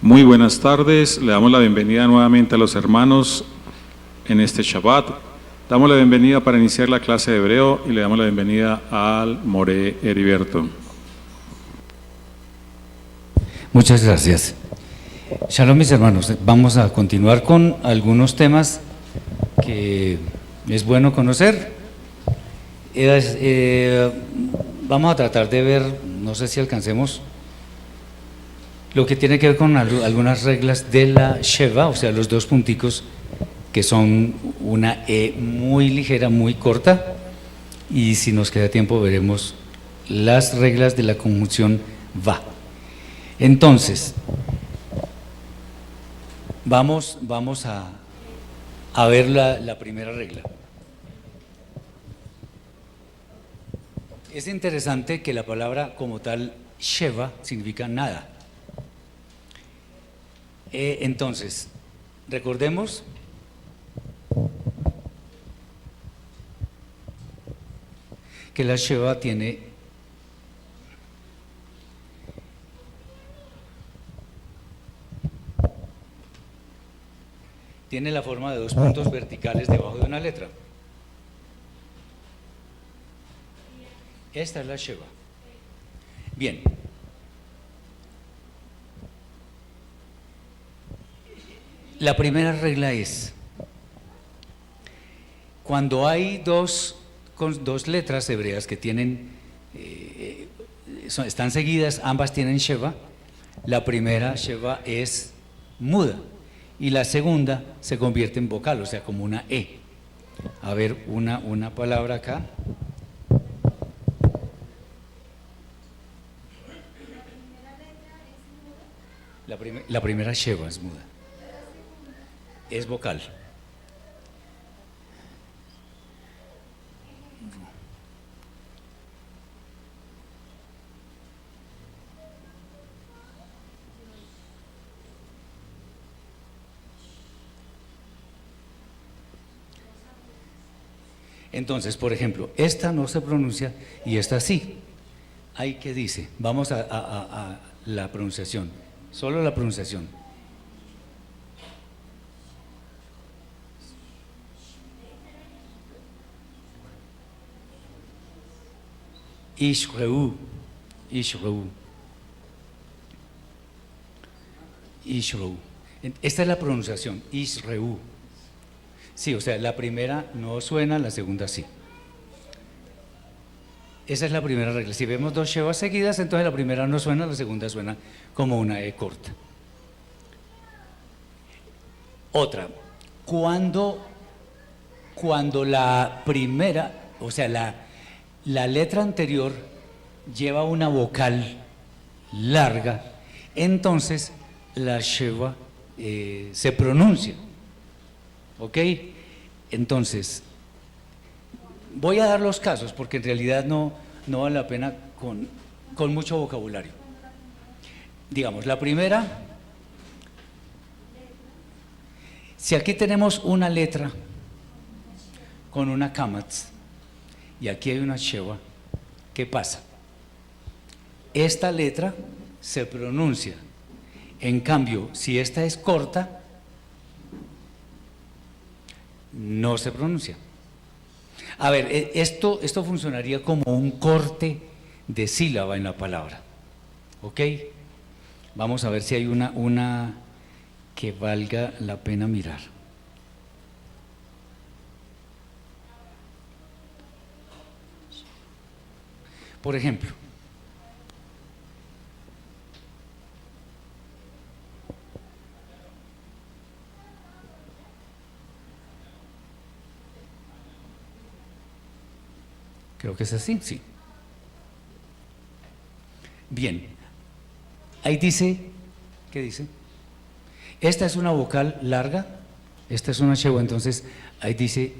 Muy buenas tardes, le damos la bienvenida nuevamente a los hermanos en este Shabbat. Damos la bienvenida para iniciar la clase de hebreo y le damos la bienvenida al More Heriberto. Muchas gracias. Shalom mis hermanos, vamos a continuar con algunos temas que es bueno conocer. Vamos a tratar de ver, no sé si alcancemos, lo que tiene que ver con algunas reglas de la Sheva, o sea, los dos punticos que son una E muy ligera, muy corta, y si nos queda tiempo veremos las reglas de la conjunción va. Entonces, vamos a ver la primera regla. Es interesante que la palabra como tal, Sheva, significa nada. Entonces, recordemos que la Sheva tiene la forma de dos puntos verticales debajo de una letra. Esta es la Sheva. Bien. La primera regla es, cuando hay dos letras hebreas que tienen, están seguidas, ambas tienen Sheva, la primera Sheva es muda y la segunda se convierte en vocal, o sea, como una E. A ver, una palabra acá. La primera Sheva es muda. Es vocal. Entonces, por ejemplo, esta no se pronuncia y esta sí. Ahí, ¿qué dice? Vamos a la pronunciación, solo la pronunciación. Ishreu, Ishreu, Ishreu. Esta es la pronunciación, Ishreu. Sí, o sea, la primera no suena, la segunda sí. Esa es la primera regla. Si vemos dos shevas seguidas, entonces la primera no suena, la segunda suena como una E corta. Otra, cuando la primera, o sea, la letra anterior lleva una vocal larga, entonces la sheva se pronuncia. ¿Ok? Entonces, voy a dar los casos porque en realidad no vale la pena con mucho vocabulario. Digamos, la primera, si aquí tenemos una letra con una kamatz y aquí hay una sheva, ¿qué pasa? Esta letra se pronuncia. En cambio, si esta es corta, no se pronuncia. A ver, esto funcionaría como un corte de sílaba en la palabra. ¿Ok? Vamos a ver si hay una que valga la pena mirar. Por ejemplo, creo que es así, sí. Bien, ahí dice, ¿qué dice? Esta es una vocal larga, esta es una sheva, entonces ahí dice,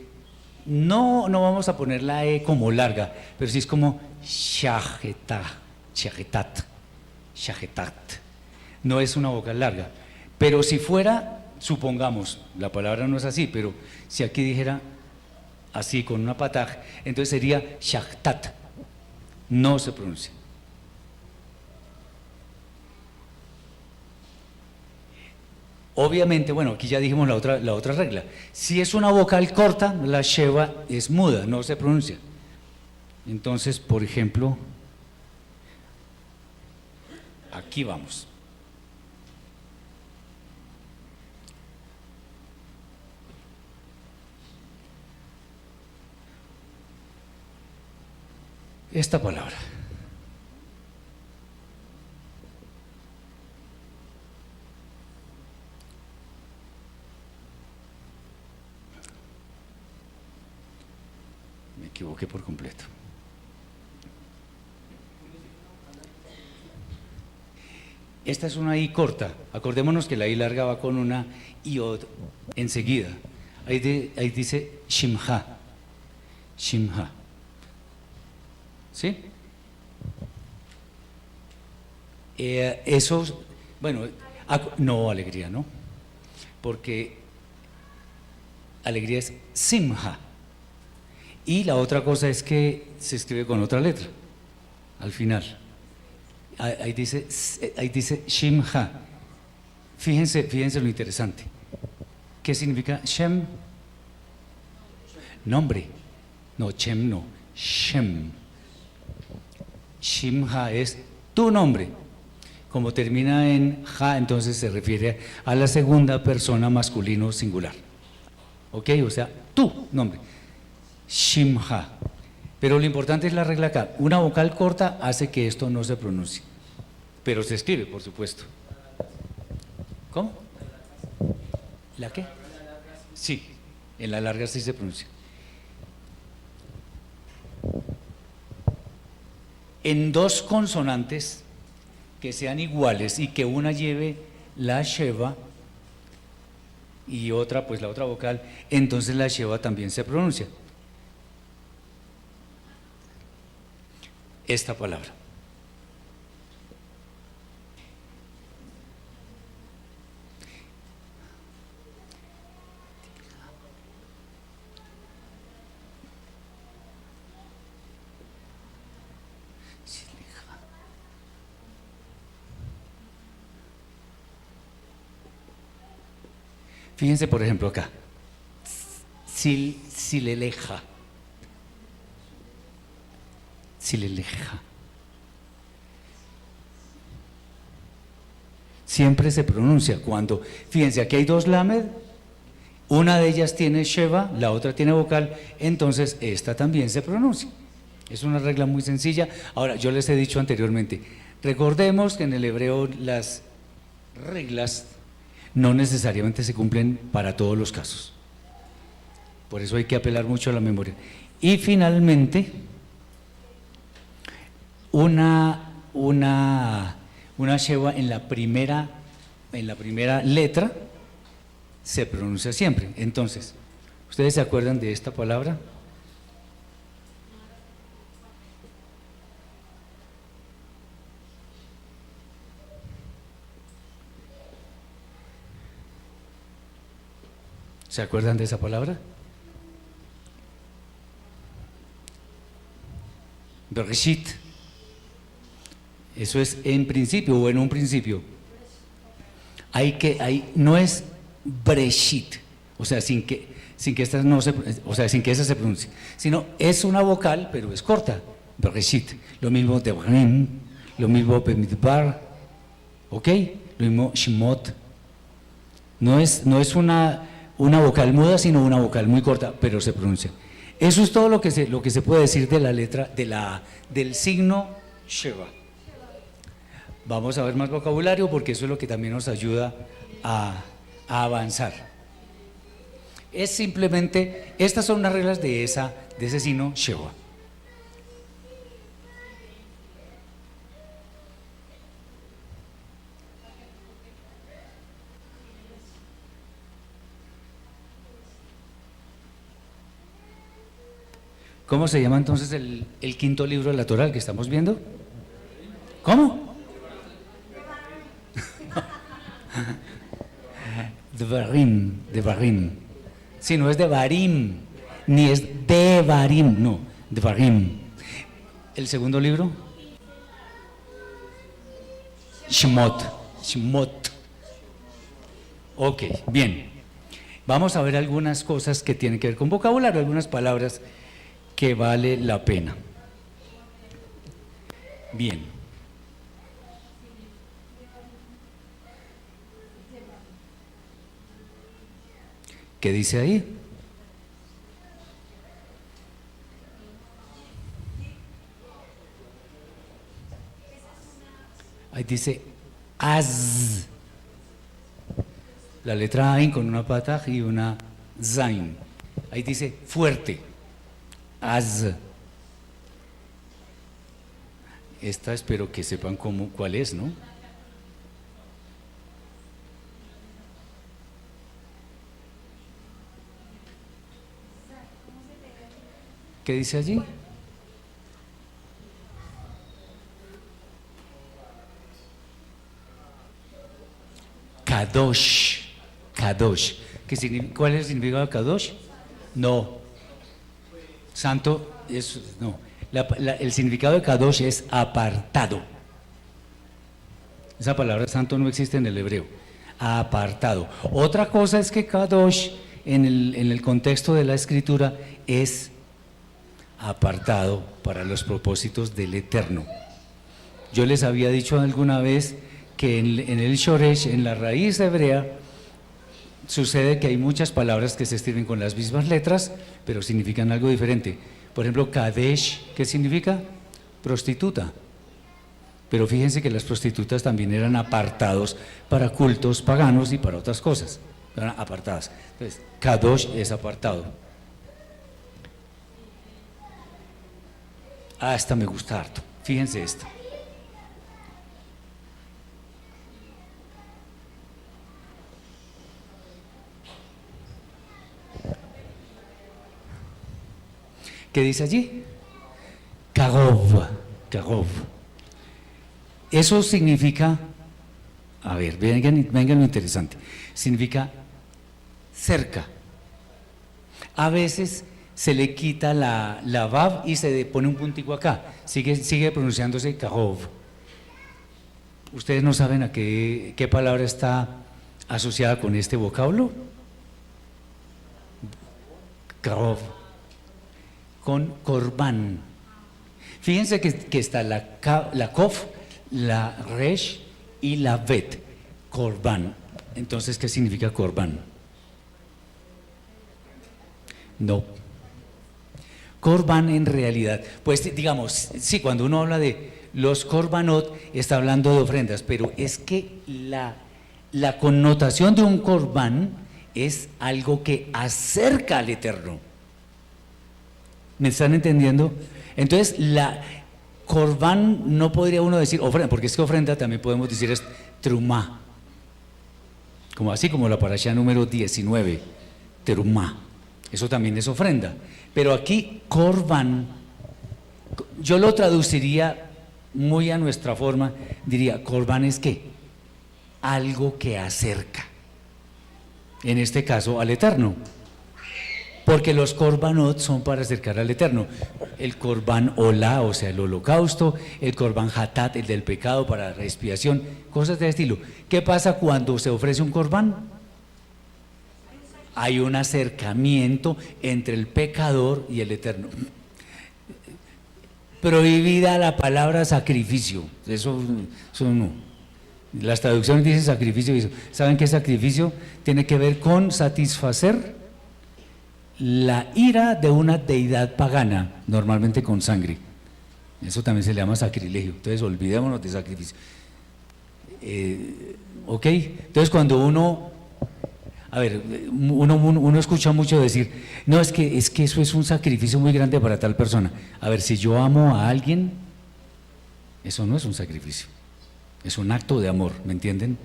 no vamos a poner la E como larga, pero sí es como shagetat, shagetat. No es una vocal larga, pero si fuera, supongamos, la palabra no es así, pero si aquí dijera así con una pataj, entonces sería shachtat, no se pronuncia. Obviamente, bueno, aquí ya dijimos la otra regla. Si es una vocal corta, la sheva es muda, no se pronuncia. Entonces, por ejemplo, aquí vamos. Esta palabra. Me equivoqué por completo. Esta es una I corta. Acordémonos que la I larga va con una iod enseguida. Ahí dice shimha. Shimha. ¿Sí? Eso, bueno, no, alegría, ¿no? Porque alegría es simha. Y la otra cosa es que se escribe con otra letra, al final. Ahí dice shimha. Fíjense lo interesante. ¿Qué significa shem? Nombre. No, shem no, shem. Shimha es tu nombre. Como termina en ja, entonces se refiere a la segunda persona masculino singular. ¿Ok? O sea, tu nombre. Shimha. Pero lo importante es la regla acá. Una vocal corta hace que esto no se pronuncie. Pero se escribe, por supuesto. ¿Cómo? ¿La qué? Sí, en la larga sí se pronuncia. En dos consonantes que sean iguales y que una lleve la sheva y otra, pues la otra vocal, entonces la sheva también se pronuncia. Esta palabra. Fíjense, por ejemplo, acá. Sileleja. Sileleja. Siempre se pronuncia cuando, fíjense, aquí hay dos lamed, una de ellas tiene sheva, la otra tiene vocal, entonces esta también se pronuncia. Es una regla muy sencilla. Ahora, yo les he dicho anteriormente, recordemos que en el hebreo las reglas no necesariamente se cumplen para todos los casos. Por eso hay que apelar mucho a la memoria. Y finalmente, una sheva en la primera letra se pronuncia siempre. Entonces, ¿ustedes se acuerdan de esta palabra? ¿Se acuerdan de esa palabra? Bereshit. Eso es en principio o en un principio. No es Breshit, o sea, sin que esta no se, o sea, sin que esa se pronuncie, sino es una vocal, pero es corta. Bereshit. Lo mismo Devarim, lo mismo Bemidbar, ¿ok? Lo mismo Shemot. No es una vocal muda, sino una vocal muy corta, pero se pronuncia. Eso es todo lo que se puede decir de la letra, del signo Sheva. Vamos a ver más vocabulario porque eso es lo que también nos ayuda a avanzar. Es simplemente, estas son las reglas de ese signo Sheva. ¿Cómo se llama entonces el quinto libro de la Torá que estamos viendo? ¿Cómo? Devarim. Sí, no es Devarim, ni es Devarim, no, Devarim. ¿El segundo libro? Shemot. Ok, bien. Vamos a ver algunas cosas que tienen que ver con vocabulario, algunas palabras que vale la pena. Bien. ¿Qué dice ahí? Ahí dice az. La letra Ain con una pata y una Zain. Ahí dice fuerte. Az. Esta espero que sepan cuál es, ¿no? ¿Qué dice allí? Kadosh. Kadosh. ¿Cuál es el significado de Kadosh? No. Santo, no. El significado de Kadosh es apartado. Esa palabra santo no existe en el hebreo. Apartado. Otra cosa es que Kadosh, en el contexto de la escritura, es apartado para los propósitos del Eterno. Yo les había dicho alguna vez que en el Shoresh, en la raíz hebrea, sucede que hay muchas palabras que se escriben con las mismas letras, pero significan algo diferente. Por ejemplo, Kadesh, ¿qué significa? Prostituta. Pero fíjense que las prostitutas también eran apartados para cultos paganos y para otras cosas. Eran apartadas. Entonces, Kadosh es apartado. Esta me gusta harto. Fíjense esta. ¿Qué dice allí? Karov, Karov. Eso significa, a ver, vengan lo interesante, significa cerca. A veces se le quita la vav y se pone un puntico acá, sigue pronunciándose Karov. ¿Ustedes no saben a qué palabra está asociada con este vocablo? Karov. Con Korban. Fíjense que está la Kof, la Resh y la Bet. Korban. Entonces, ¿qué significa Korban? No. Korban en realidad, pues digamos, sí, cuando uno habla de los Korbanot, está hablando de ofrendas, pero es que la connotación de un Korban es algo que acerca al Eterno. ¿Me están entendiendo? Entonces, la Korban no podría uno decir ofrenda, porque es que ofrenda también podemos decir es trumá, así como la parashá número 19, trumá, eso también es ofrenda. Pero aquí, Korban, yo lo traduciría muy a nuestra forma, diría, Korban es ¿qué? Algo que acerca, en este caso al Eterno. Porque los korbanot son para acercar al Eterno. El korban olá, o sea, el holocausto, el korban hatat, el del pecado para la expiación, cosas de estilo. ¿Qué pasa cuando se ofrece un korban? Hay un acercamiento entre el pecador y el Eterno. Prohibida la palabra sacrificio, eso no. Las traducciones dicen sacrificio. ¿Saben qué sacrificio? Tiene que ver con satisfacer la ira de una deidad pagana, normalmente con sangre. Eso también se le llama sacrilegio. Entonces olvidémonos de sacrificio. ¿Ok? Entonces cuando uno escucha mucho decir, no, es que eso es un sacrificio muy grande para tal persona. A ver, si yo amo a alguien, eso no es un sacrificio, es un acto de amor, ¿me entienden?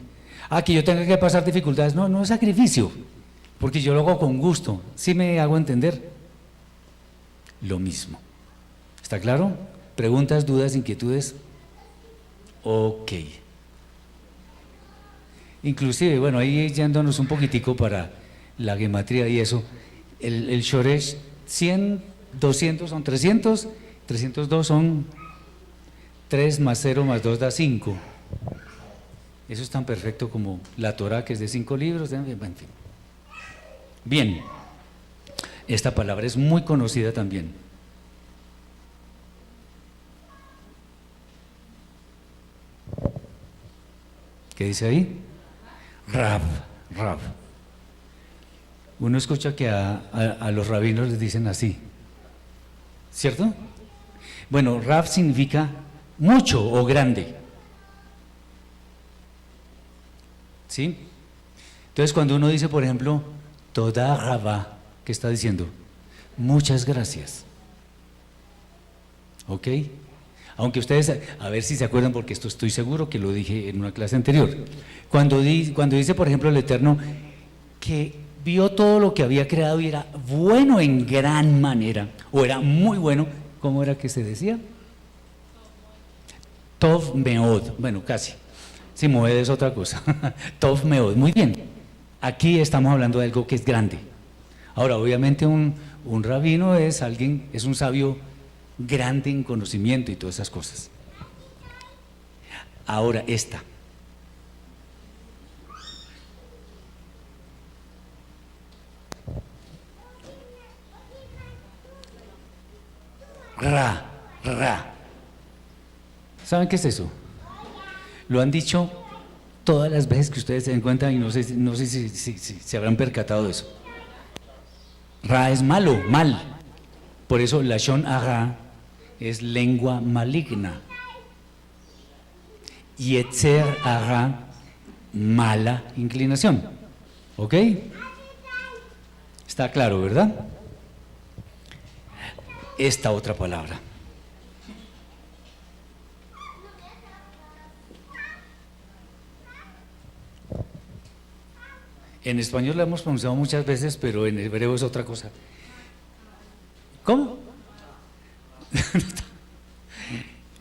Que yo tenga que pasar dificultades, no es sacrificio, porque yo lo hago con gusto. ¿Sí me hago entender? Lo mismo. ¿Está claro? ¿Preguntas, dudas, inquietudes? Ok. Inclusive, bueno, ahí yéndonos un poquitico para la gematría y eso, el Shoresh 100, 200 son 300, 302 son 3 más 0 más 2 da 5. Eso es tan perfecto como la Torá, que es de 5 libros, en fin. Bien, esta palabra es muy conocida también. ¿Qué dice ahí? Rab. Uno escucha que a los rabinos les dicen así, ¿cierto? Bueno, Rab significa mucho o grande, ¿sí? Entonces cuando uno dice, por ejemplo, Toda Rabá, ¿qué está diciendo? Muchas gracias. ¿Ok? Aunque ustedes, a ver si se acuerdan, porque esto estoy seguro que lo dije en una clase anterior. Cuando dice, por ejemplo, el Eterno, que vio todo lo que había creado y era bueno en gran manera, o era muy bueno, ¿cómo era que se decía? Tov Meod, bueno, casi. Si Moed es otra cosa. Tov Meod, muy bien. Aquí estamos hablando de algo que es grande. Ahora, obviamente un rabino es alguien, es un sabio grande en conocimiento y todas esas cosas. Ahora esta. Ra. ¿Saben qué es eso? Lo han dicho todas las veces que ustedes se den cuenta y no sé si se habrán percatado de eso. Ra es malo, mal. Por eso Lashon Hara es lengua maligna. Yetzer Hara, mala inclinación. ¿Ok? Está claro, ¿verdad? Esta otra palabra. En español la hemos pronunciado muchas veces, pero en hebreo es otra cosa. ¿Cómo?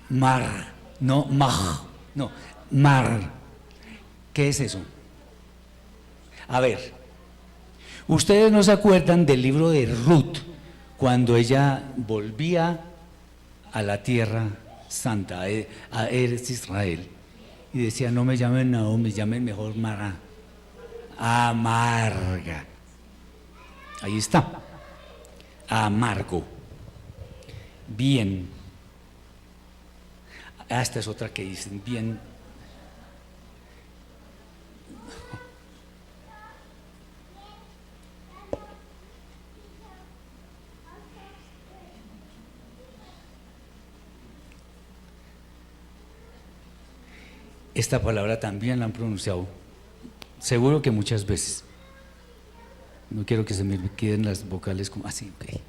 Mar, no maj, no, mar. ¿Qué es eso? A ver, ustedes no se acuerdan del libro de Ruth, cuando ella volvía a la tierra santa, a Eretz Israel, y decía, no me llamen Naomi, me llamen mejor Mara. Amarga. Ahí está. Amargo. Bien. Esta es otra que dicen bien. Esta palabra también la han pronunciado, seguro que muchas veces. No quiero que se me queden las vocales como así. Okay.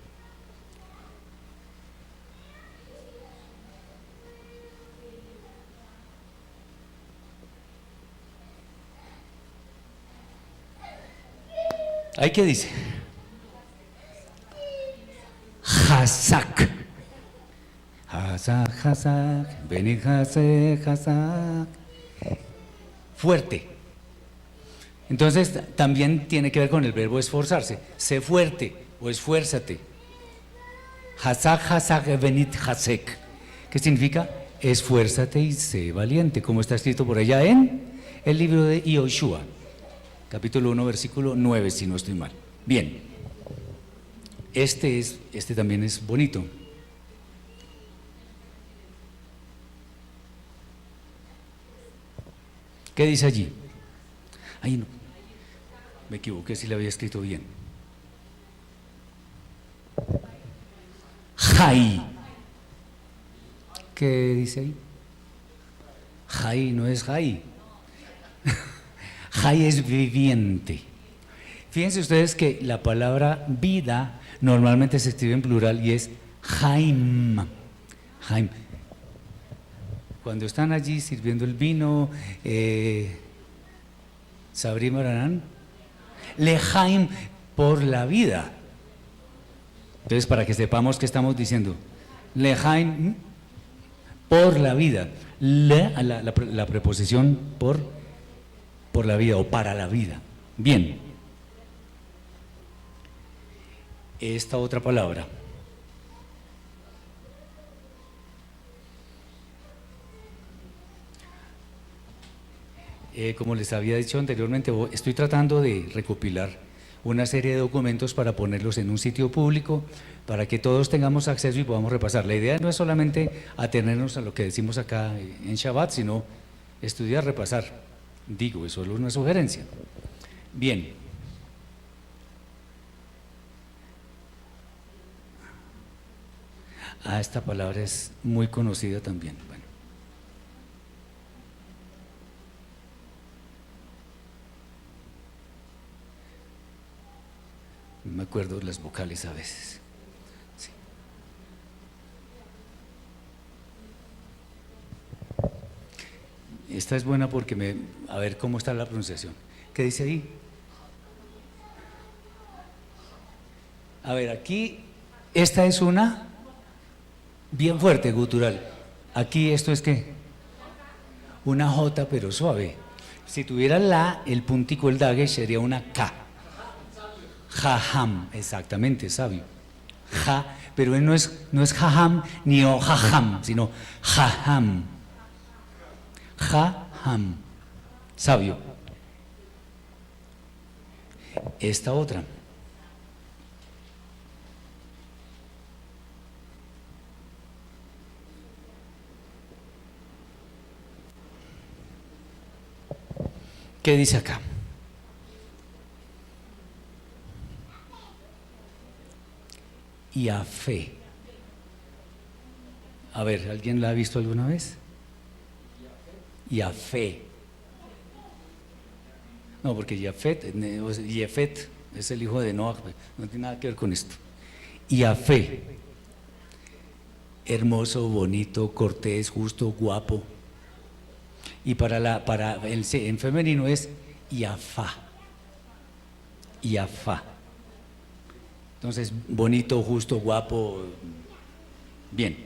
¿Ahí qué dice? Hazak. Hazak, Beni Hazak. Fuerte. Entonces también tiene que ver con el verbo esforzarse. Sé fuerte o esfuérzate. Hazak benit hazek. ¿Qué significa? Esfuérzate y sé valiente, como está escrito por allá en el libro de Yoshua, capítulo 1, versículo 9, si no estoy mal. Bien. Este también es bonito. ¿Qué dice allí? Ay, no, me equivoqué si le había escrito bien. Jai. ¿Qué dice ahí? Jai no es Jai. Jai es viviente. Fíjense ustedes que la palabra vida normalmente se escribe en plural y es Jaim. Jaim. Cuando están allí sirviendo el vino, Sabri Maranán, Lejaim, por la vida. Entonces, para que sepamos qué estamos diciendo, Lejaim, por la vida. La preposición por la vida o para la vida. Bien. Esta otra palabra. Como les había dicho anteriormente, estoy tratando de recopilar una serie de documentos para ponerlos en un sitio público, para que todos tengamos acceso y podamos repasar. La idea no es solamente atenernos a lo que decimos acá en Shabbat, sino estudiar, repasar. Digo, es solo una sugerencia. Bien. Esta palabra es muy conocida también. Bueno. No me acuerdo las vocales a veces. Sí. Esta es buena porque a ver cómo está la pronunciación. ¿Qué dice ahí? A ver, aquí, esta es una bien fuerte, gutural. Aquí esto es ¿qué? Una J pero suave. Si tuviera la, el puntico, el dague, sería una K. Jajam, exactamente, sabio. Ja, pero él no es jajam ni o jajam, sino jajam. Jajam, sabio. Esta otra. ¿Qué dice acá? Y a fe. A ver, ¿alguien la ha visto alguna vez? Y a fe. No, porque Yafet es el hijo de Noah, no tiene nada que ver con esto. Y a fe. Hermoso, bonito, cortés, justo, guapo. Y en femenino es Yafa. Yafa. Entonces, bonito, justo, guapo, bien.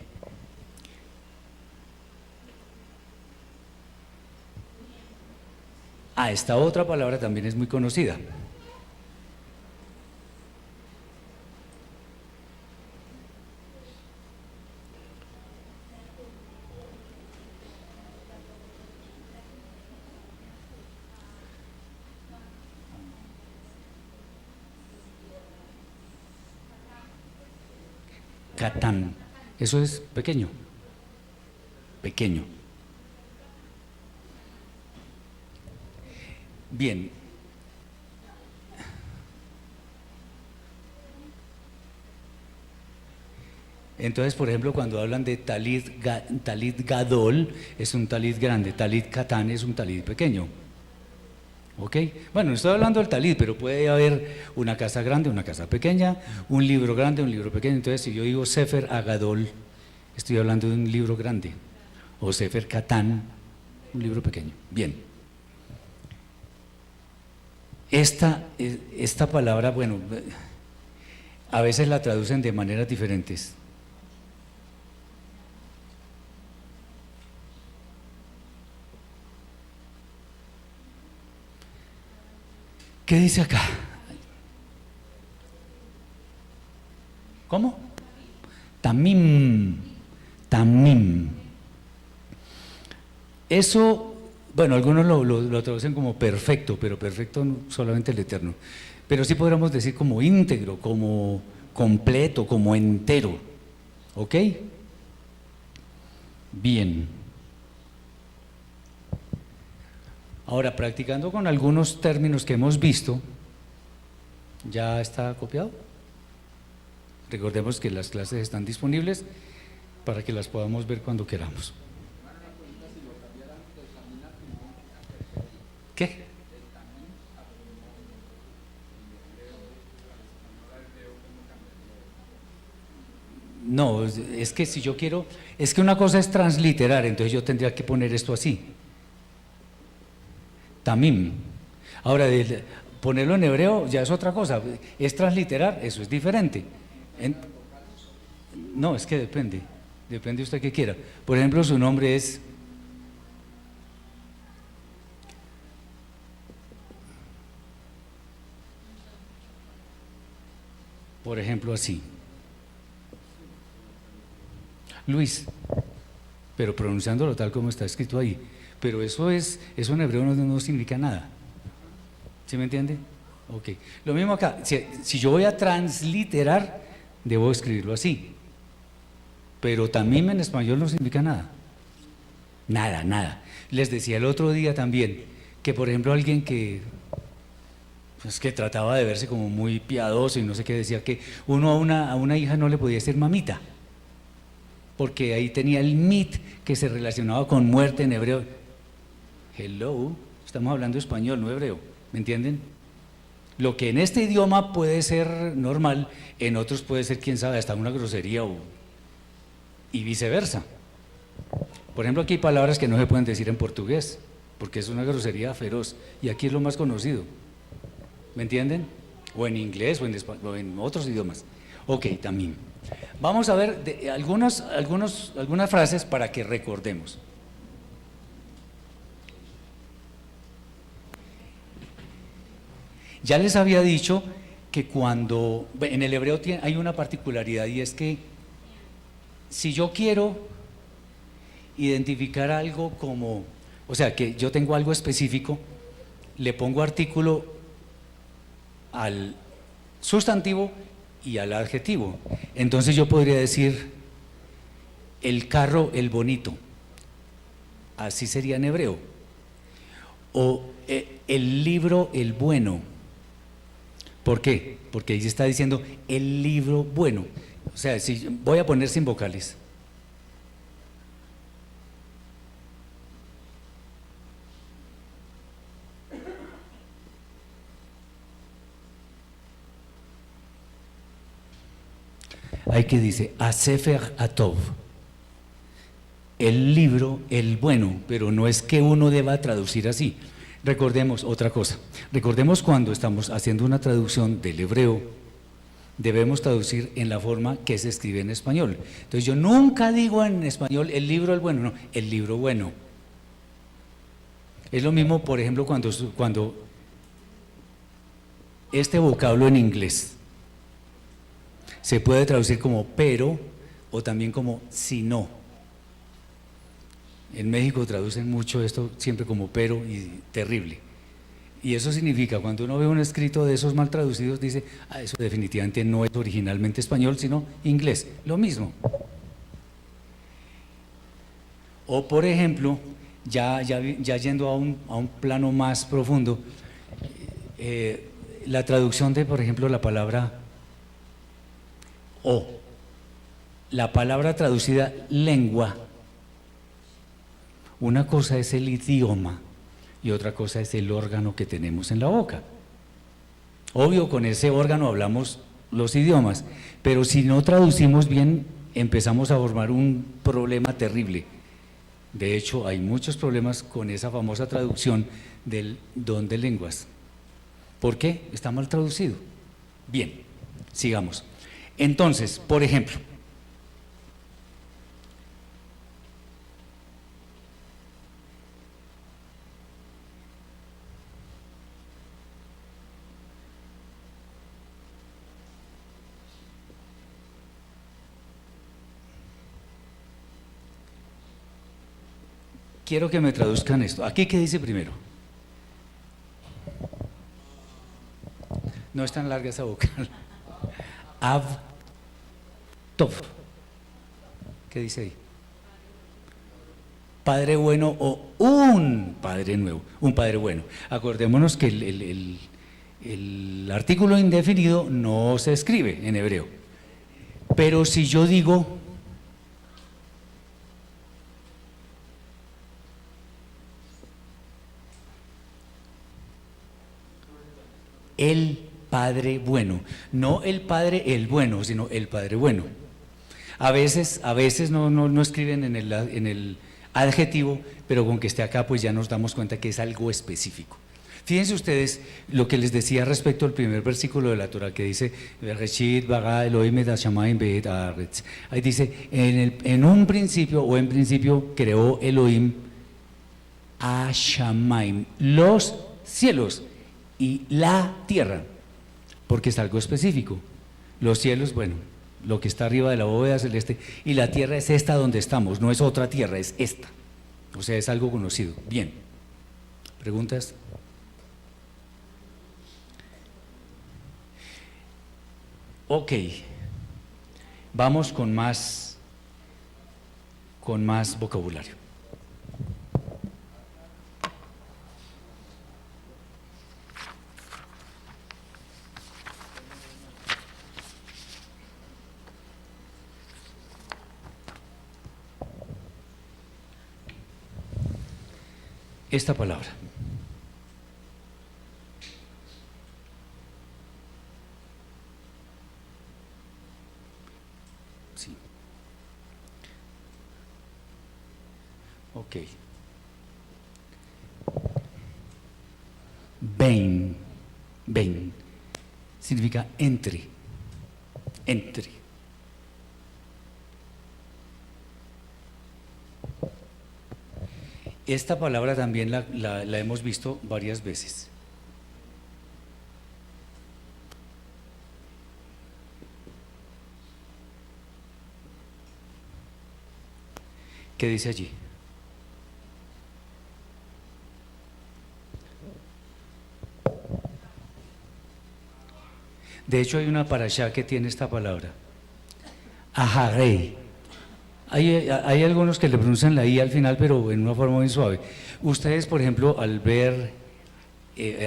Esta otra palabra también es muy conocida. Catán, eso es pequeño, pequeño. Bien. Entonces, por ejemplo, cuando hablan de talit gadol, es un talit grande, talit katán es un talit pequeño. ¿Ok? Bueno, no estoy hablando del talit, pero puede haber una casa grande, una casa pequeña, un libro grande, un libro pequeño. Entonces, si yo digo Sefer Agadol, estoy hablando de un libro grande. O Sefer Katán, un libro pequeño. Bien. Esta palabra, bueno, a veces la traducen de maneras diferentes. ¿Qué dice acá? ¿Cómo? Tamim. Tamim. Eso, bueno, algunos lo traducen como perfecto, pero perfecto no, solamente el Eterno. Pero sí podríamos decir como íntegro, como completo, como entero. ¿Ok? Bien. Ahora, practicando con algunos términos que hemos visto, ¿ya está copiado? Recordemos que las clases están disponibles para que las podamos ver cuando queramos. ¿Qué? No, es que si yo quiero, es que una cosa es transliterar, entonces yo tendría que poner esto así. Tamim. Ahora, ponerlo en hebreo ya es otra cosa, es transliterar, eso es diferente. No, es que depende usted que quiera. Por ejemplo, su nombre es por ejemplo así, Luis, pero pronunciándolo tal como está escrito ahí. pero eso en hebreo no significa nada. ¿Sí me entiende? Ok. Lo mismo acá, si yo voy a transliterar, debo escribirlo así. Pero también en español no significa nada. Nada, nada. Les decía el otro día también que, por ejemplo, alguien que trataba de verse como muy piadoso y no sé qué, decía que uno a una hija no le podía decir mamita, porque ahí tenía el mit que se relacionaba con muerte en hebreo. Hello, estamos hablando español, no hebreo, ¿me entienden? Lo que en este idioma puede ser normal, en otros puede ser, quién sabe, hasta una grosería y viceversa. Por ejemplo, aquí hay palabras que no se pueden decir en portugués, porque es una grosería feroz, y aquí es lo más conocido, ¿me entienden? O en inglés o en otros idiomas. Ok, también. Vamos a ver algunas frases para que recordemos. Ya les había dicho que cuando, en el hebreo hay una particularidad, y es que si yo quiero identificar algo como, o sea, que yo tengo algo específico, le pongo artículo al sustantivo y al adjetivo. Entonces yo podría decir el carro, el bonito, así sería en hebreo, o el libro, el bueno. ¿Por qué? Porque ahí se está diciendo el libro bueno. O sea, si voy a poner sin vocales. Ahí que dice Sefer Atov, el libro, el bueno, pero no es que uno deba traducir así. Recordemos otra cosa, recordemos cuando estamos haciendo una traducción del hebreo, debemos traducir en la forma que se escribe en español. Entonces yo nunca digo en español el libro el bueno, no, el libro bueno. Es lo mismo, por ejemplo, cuando este vocablo en inglés se puede traducir como pero o también como si no. En México traducen mucho esto siempre como pero y terrible. Y eso significa, cuando uno ve un escrito de esos mal traducidos, dice, eso definitivamente no es originalmente español, sino inglés. Lo mismo. O por ejemplo, ya yendo a un plano más profundo, la traducción de, por ejemplo, la palabra o, la palabra traducida lengua. Una cosa es el idioma y otra cosa es el órgano que tenemos en la boca. Obvio, con ese órgano hablamos los idiomas, pero si no traducimos bien, empezamos a formar un problema terrible. De hecho, hay muchos problemas con esa famosa traducción del don de lenguas. ¿Por qué? Está mal traducido. Bien, sigamos. Entonces, por ejemplo, quiero que me traduzcan esto. ¿Aquí qué dice primero? No es tan larga esa vocal. Av, Tov. ¿Qué dice ahí? Padre bueno o un padre nuevo, un padre bueno. Acordémonos que el artículo indefinido no se escribe en hebreo. Pero si yo digo el Padre bueno, no el Padre el bueno, sino el Padre bueno. A veces no escriben en el adjetivo, pero con que esté acá pues ya nos damos cuenta que es algo específico. Fíjense ustedes lo que les decía respecto al primer versículo de la Torah, que dice Bereshit bara Elohim et hashamayim ve'et haaretz. Ahí dice, en un principio o en principio creó Elohim hashamayim, los cielos y la tierra, porque es algo específico. Los cielos, bueno, lo que está arriba de la bóveda celeste, y la tierra es esta donde estamos, no es otra tierra, es esta. O sea, es algo conocido. Bien. ¿Preguntas? Ok. Vamos con más vocabulario. Esta palabra. Sí. Ok. Ven, ven, significa entre, entre. Esta palabra también la hemos visto varias veces. ¿Qué dice allí? De hecho, hay una parashá que tiene esta palabra, Aharei. Hay algunos que le pronuncian la I al final, pero en una forma muy suave. Ustedes, por ejemplo, al ver,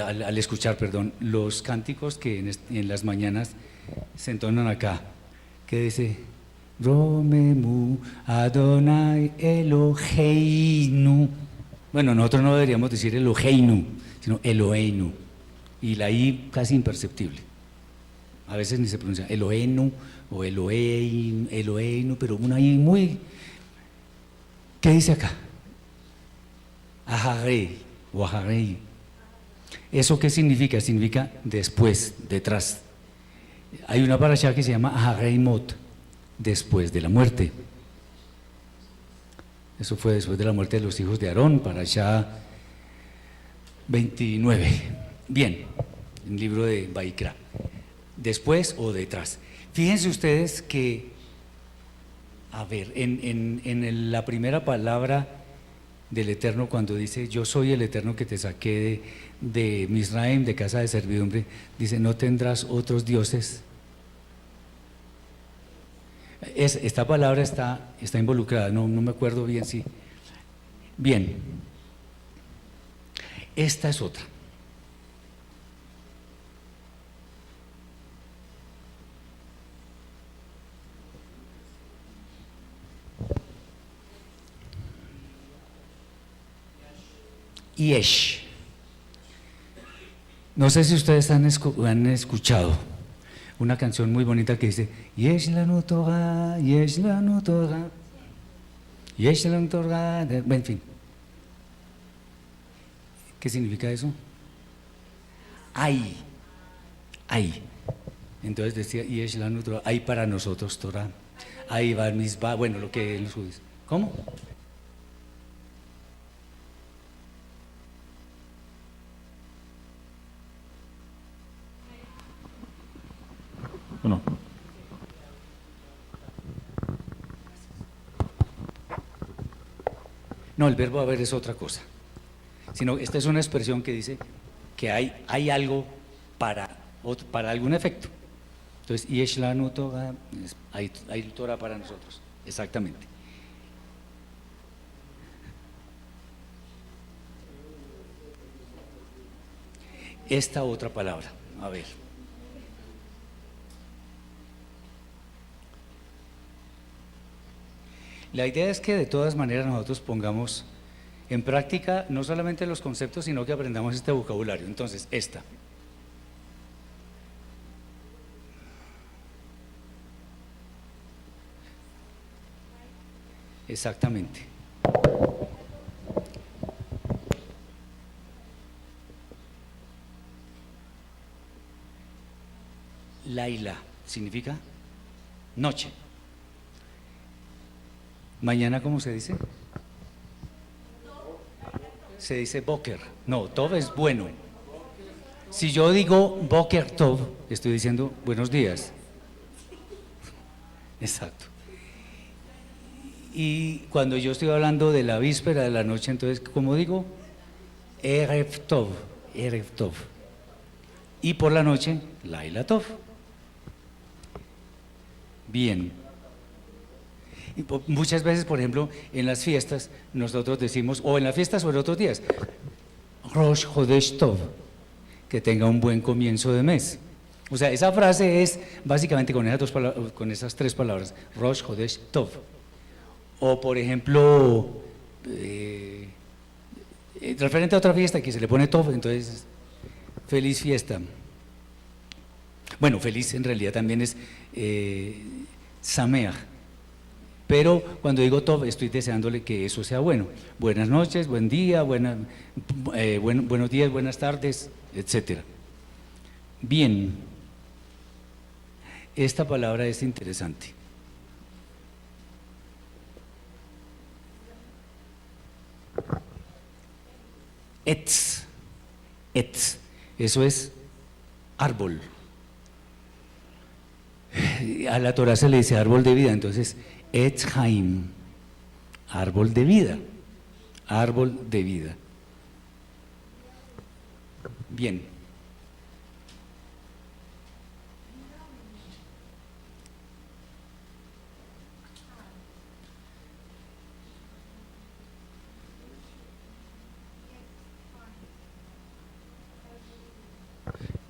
al escuchar, perdón, los cánticos que en las mañanas se entonan acá, que dice, Romemu Adonai Eloheinu. Bueno, nosotros no deberíamos decir Eloheinu, sino Eloheinu. Y la I casi imperceptible. A veces ni se pronuncia Eloheinu o Eloheinu, pero una I muy… ¿Qué dice acá? Aharei o Aharei. ¿Eso qué significa? Significa después, detrás. Hay una parashá que se llama Aharei Mot, después de la muerte. Eso fue después de la muerte de los hijos de Aarón, parashá 29. Bien, el libro de Vaikra. Después o detrás. Fíjense ustedes que, a ver, en la primera palabra del Eterno, cuando dice, yo soy el Eterno que te saqué de Misraim, de casa de servidumbre, dice, no tendrás otros dioses. Esta palabra está involucrada, no me acuerdo bien si… Bien, esta es otra. Yesh. No sé si ustedes han escuchado una canción muy bonita que dice Yesh lanu Torah, Yesh lanu Torah, Yesh lanu Torah. En fin. ¿Qué significa eso? Hay. Entonces decía Yesh lanu Torah, hay para nosotros Torah. Hay bar mitzvah, bueno, lo que los judíos. ¿Cómo? Bueno. No, el verbo haber es otra cosa. Sino, esta es una expresión que dice que hay algo para algún efecto. Entonces, Yesh lanu Torah, hay Torah para nosotros. Exactamente. Esta otra palabra, a ver. La idea es que de todas maneras nosotros pongamos en práctica no solamente los conceptos, sino que aprendamos este vocabulario. Entonces, esta. Exactamente. Laila significa noche. Mañana, ¿cómo se dice? Se dice Boker. No, Tov es bueno. Si yo digo Boker Tov, estoy diciendo buenos días. Exacto. Y cuando yo estoy hablando de la víspera de la noche, entonces, ¿cómo digo? Erev Tov, Erev Tov. Y por la noche, Laila Tov. Bien. Y muchas veces, por ejemplo, en las fiestas, nosotros decimos, o en las fiestas o en otros días, Rosh Chodesh Tov, que tenga un buen comienzo de mes. O sea, esa frase es básicamente con esas tres palabras, Rosh Chodesh Tov. O por ejemplo, referente a otra fiesta que se le pone Tov, entonces, feliz fiesta. Bueno, feliz en realidad también es Sameach. Pero cuando digo Tov, estoy deseándole que eso sea bueno. Buenas noches, buen día, buenos días, buenas tardes, etcétera. Bien, esta palabra es interesante. Etz, etz, eso es árbol. A la Torah se le dice árbol de vida, entonces Etz Haim, árbol de vida, árbol de vida. Bien.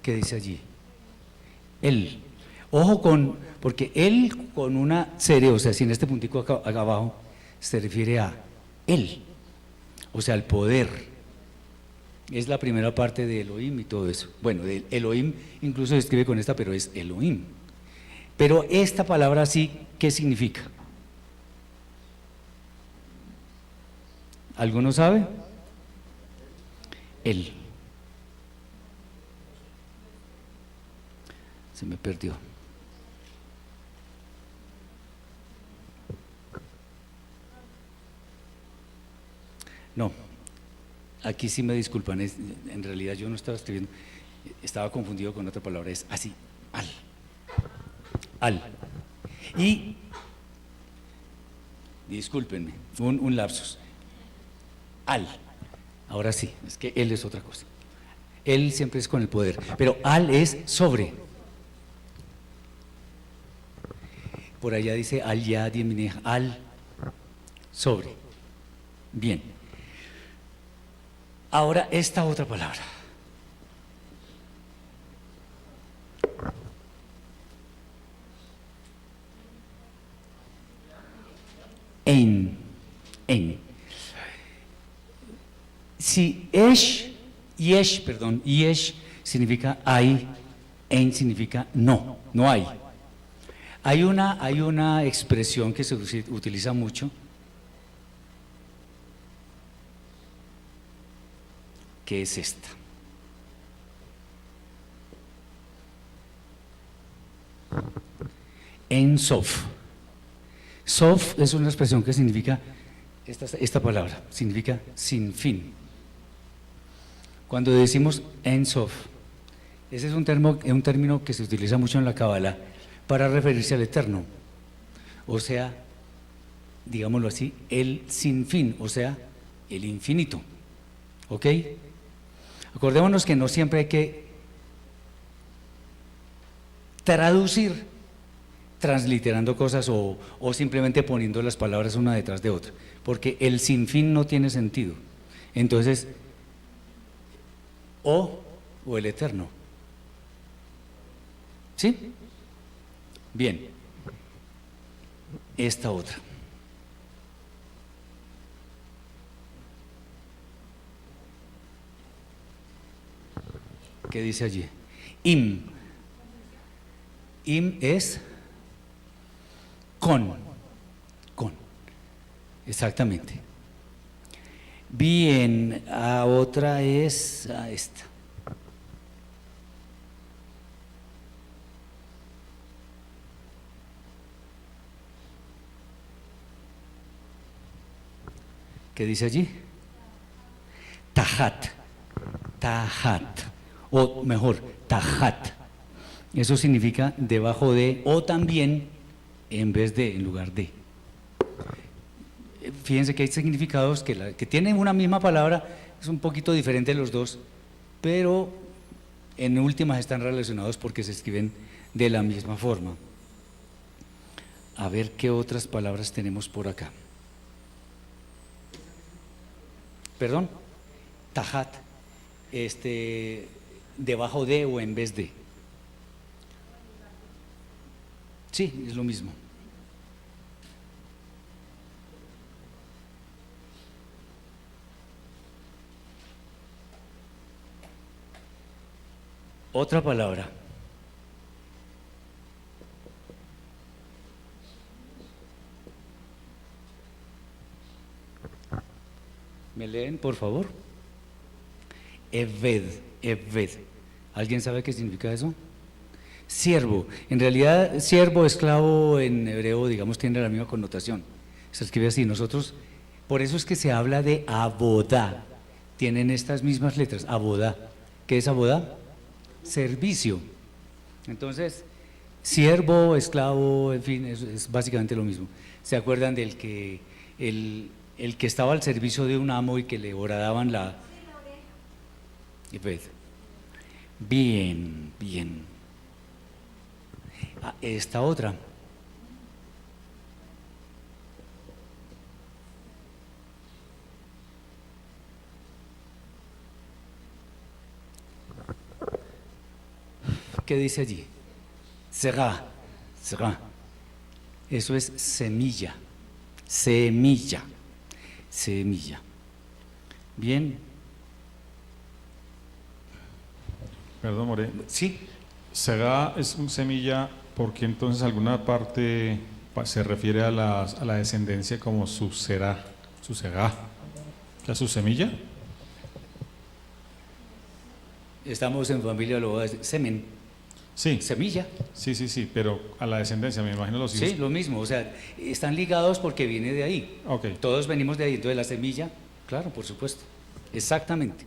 ¿Qué dice allí? Él. Ojo con, porque él con una serie, o sea, sin este puntico acá abajo, se refiere a él, o sea, al poder. Es la primera parte de Elohim y todo eso. Bueno, de Elohim incluso se escribe con esta, pero es Elohim. Pero esta palabra sí, ¿qué significa? ¿Alguno sabe? Él. Se me perdió. No, aquí sí me disculpan, en realidad yo no estaba escribiendo, estaba confundido con otra palabra, es así, al. Y, discúlpenme, un lapsus, al, ahora sí, es que él es otra cosa, él siempre es con el poder, pero al es sobre. Por allá dice al yad yeminej, al sobre. Bien. Ahora esta otra palabra. En. Si yesh significa hay, en significa no hay. Hay una expresión que se utiliza mucho, que es esta. En Sof. Sof es una expresión que significa, esta palabra, significa sin fin. Cuando decimos En Sof, ese es un término que se utiliza mucho en la Kabbalah para referirse al Eterno, o sea, digámoslo así, el sin fin, o sea, el infinito, ¿ok? Acordémonos que no siempre hay que traducir transliterando cosas o simplemente poniendo las palabras una detrás de otra, porque el sin fin no tiene sentido. Entonces, o el Eterno, ¿sí? Bien, esta otra. ¿Qué dice allí? Im. Im es con. Exactamente. Bien, a otra es a esta. ¿Qué dice allí? Tajat, o mejor, tajat. Eso significa debajo de, o también en vez de, en lugar de. fíjense que hay significados que tienen una misma palabra, es un poquito diferente los dos, pero en últimas están relacionados porque se escriben de la misma forma. A ver qué otras palabras tenemos por acá. Perdón, tajat, debajo de o en vez de. Sí, es lo mismo. Otra palabra. ¿Me leen, por favor? Eved, Eved. ¿Alguien sabe qué significa eso? Siervo. En realidad, siervo, esclavo en hebreo, digamos, tiene la misma connotación. Se escribe así. Nosotros, por eso es que se habla de abodá. Tienen estas mismas letras, abodá. ¿Qué es abodá? Servicio. Entonces, siervo, esclavo, en fin, es básicamente lo mismo. ¿Se acuerdan del que el que estaba al servicio de un amo y que le horadaban la… Bien, bien. Esta otra. ¿Qué dice allí? Será, será. Eso es semilla, semilla, semilla. Bien. Perdón, More. Sí. Será es un semilla porque entonces alguna parte se refiere a la descendencia como su será, o sea, su semilla. Estamos en familia, lo voy a decir, semen, Sí, semilla. sí, pero a la descendencia, me imagino los hijos. Sí, lo mismo, o sea, están ligados porque viene de ahí. Ok. Todos venimos de ahí, entonces la semilla, claro, por supuesto, exactamente.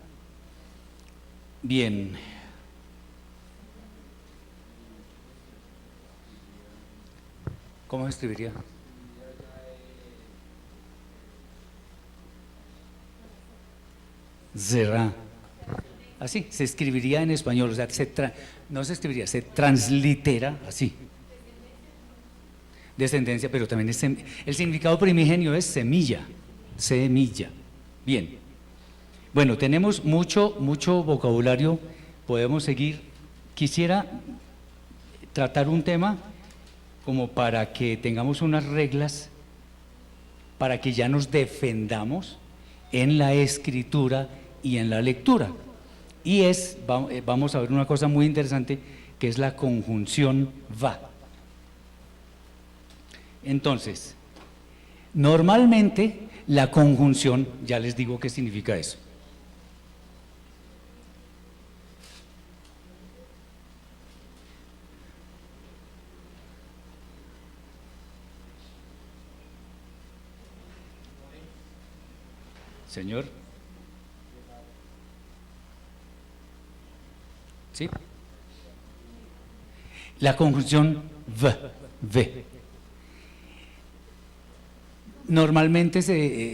Bien. ¿Cómo se escribiría? Zerá. Así, se escribiría en español, o sea, no se escribiría, se translitera así. Descendencia, pero también el significado primigenio es semilla, semilla. Bien. Bueno, tenemos mucho vocabulario, podemos seguir. Quisiera tratar un tema como para que tengamos unas reglas, para que ya nos defendamos en la escritura y en la lectura. Y vamos a ver una cosa muy interesante, que es la conjunción va. Entonces, normalmente la conjunción, ya les digo qué significa eso. Señor. ¿Sí? La conjunción v. Normalmente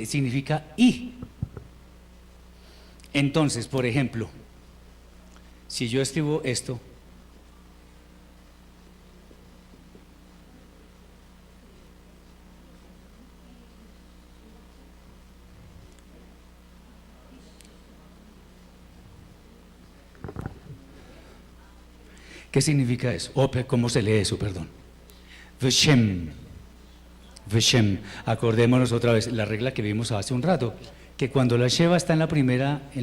significa y. Entonces, por ejemplo, si yo escribo esto, ¿qué significa eso? ¿Cómo se lee eso? Perdón. Veshem. Veshem. Acordémonos otra vez la regla que vimos hace un rato, que cuando la sheva está en la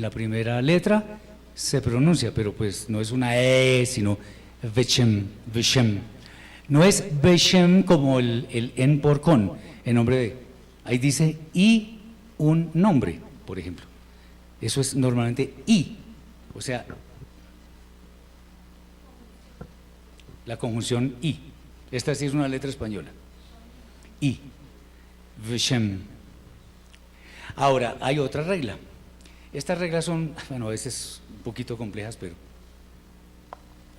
primera letra, se pronuncia, pero pues no es una E, sino Veshem, Veshem. No es Veshem como el en por con, en nombre de. Ahí dice y un nombre, por ejemplo. Eso es normalmente y, o sea, la conjunción y. Esta sí es una letra española. Y. Veshem. Ahora, hay otra regla. Estas reglas son, bueno, a veces un poquito complejas, pero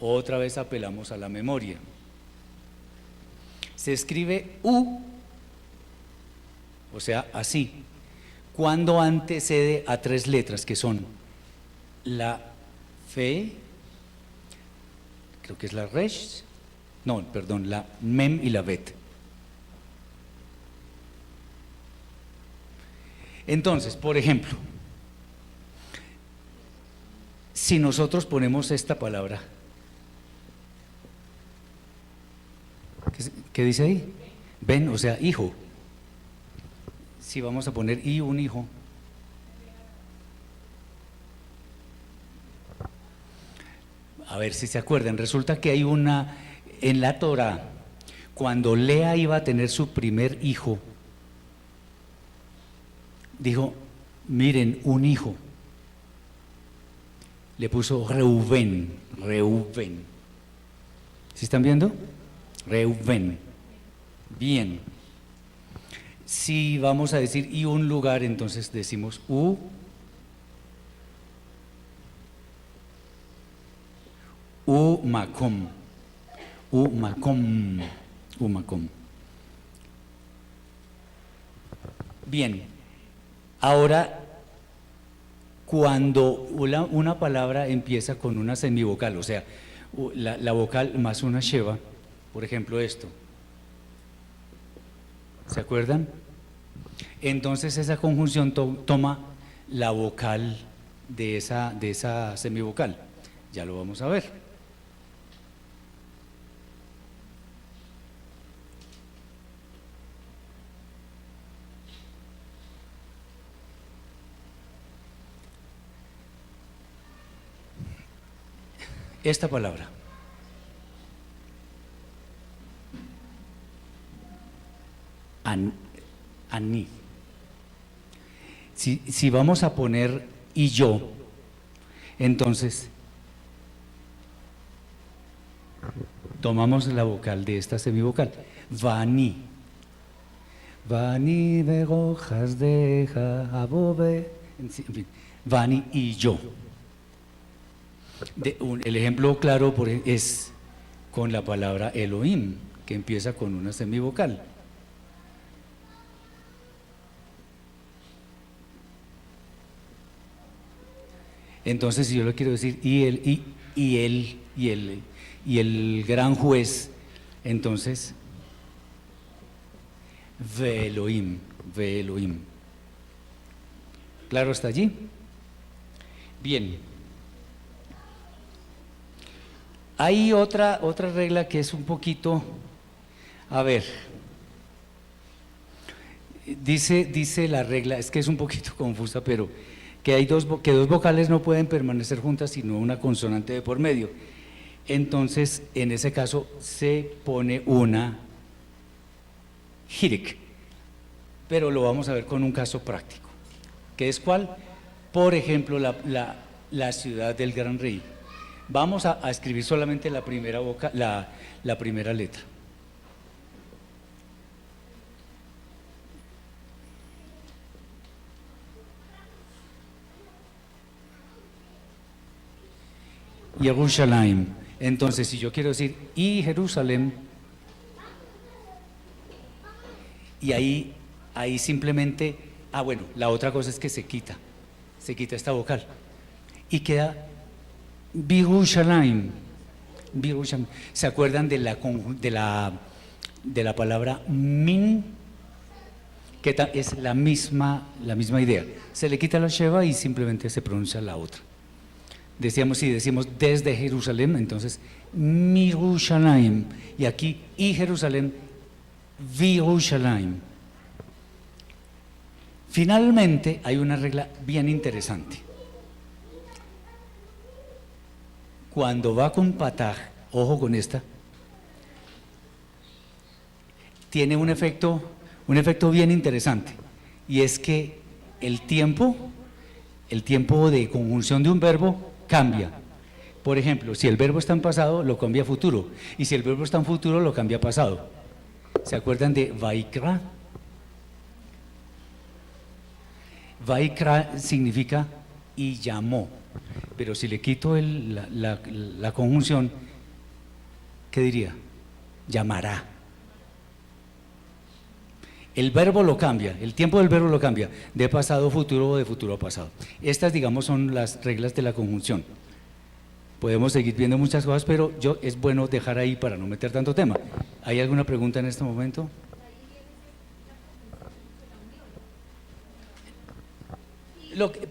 otra vez apelamos a la memoria. Se escribe U o sea, así. Cuando antecede a 3 letras que son la fe, creo que es la resh, no, perdón, la mem y la bet. Entonces, por ejemplo, si nosotros ponemos esta palabra, ¿qué dice ahí? Ven, o sea, hijo. Si vamos a poner y un hijo, a ver si se acuerdan, resulta que hay una, en la Torá, cuando Lea iba a tener su primer hijo, dijo, miren, un hijo, le puso Reubén, Reubén. ¿Sí están viendo? Reubén. Bien. Si vamos a decir y un lugar, entonces decimos Makom, Makom, Makom. Bien, ahora cuando una palabra empieza con una semivocal, o sea, la vocal más una sheva, por ejemplo esto, ¿se acuerdan? Entonces esa conjunción toma la vocal de esa semivocal. Ya lo vamos a ver. Esta palabra. Aní. Si vamos a poner y yo, entonces tomamos la vocal de esta semivocal. Vani. Vani vegojas deja abobe. En fin, Vani y yo. El ejemplo claro es con la palabra Elohim, que empieza con una semivocal. Entonces, si yo le quiero decir y el gran juez, entonces ve Elohim. ¿Claro hasta allí? Bien. Hay otra regla que es un poquito, a ver, dice la regla, es que es un poquito confusa, pero que hay dos vocales no pueden permanecer juntas sino una consonante de por medio. Entonces, en ese caso se pone una hirik, pero lo vamos a ver con un caso práctico, que es ¿cuál? Por ejemplo, la ciudad del gran rey. Vamos a escribir solamente la primera la primera letra. Jerusalén. Entonces, si yo quiero decir y Jerusalén, y ahí simplemente, bueno, la otra cosa es que se quita esta vocal y queda Birushalayim. ¿Se acuerdan de la palabra min? Que es la misma idea. Se le quita la sheva y simplemente se pronuncia la otra. Si decimos desde Jerusalén, entonces Mirushalayim, y aquí y Jerusalén, Virushalayim. Finalmente hay una regla bien interesante. Cuando va con pataj, ojo con esta, tiene un efecto bien interesante, y es que el tiempo de conjunción de un verbo cambia. Por ejemplo, si el verbo está en pasado, lo cambia a futuro, y si el verbo está en futuro, lo cambia a pasado. ¿Se acuerdan de Vaikra? Vaikra significa y llamó, pero si le quito la conjunción, ¿qué diría? Llamará. El verbo lo cambia, el tiempo del verbo lo cambia, de pasado a futuro o de futuro a pasado. Estas, digamos, son las reglas de la conjunción. Podemos seguir viendo muchas cosas, pero es bueno dejar ahí para no meter tanto tema. ¿Hay alguna pregunta en este momento?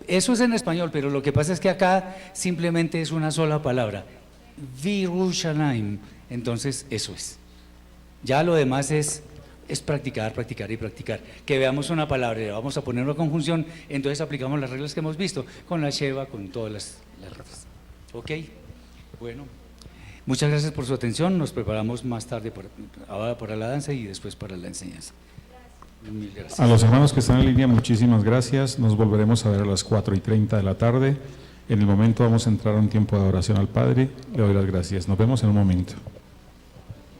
Eso es en español, pero lo que pasa es que acá simplemente es una sola palabra, Virushalayim, entonces eso es. Ya lo demás es practicar, practicar y practicar. Que veamos una palabra y le vamos a poner una conjunción, entonces aplicamos las reglas que hemos visto, con la Sheva, con todas las reglas. ¿Ok? Bueno, muchas gracias por su atención, nos preparamos más tarde ahora para la danza y después para la enseñanza. Mil gracias. A los hermanos que están en línea, muchísimas gracias. Nos volveremos a ver a las 4:30 de la tarde. En el momento vamos a entrar a un tiempo de adoración al Padre. Le doy las gracias. Nos vemos en un momento.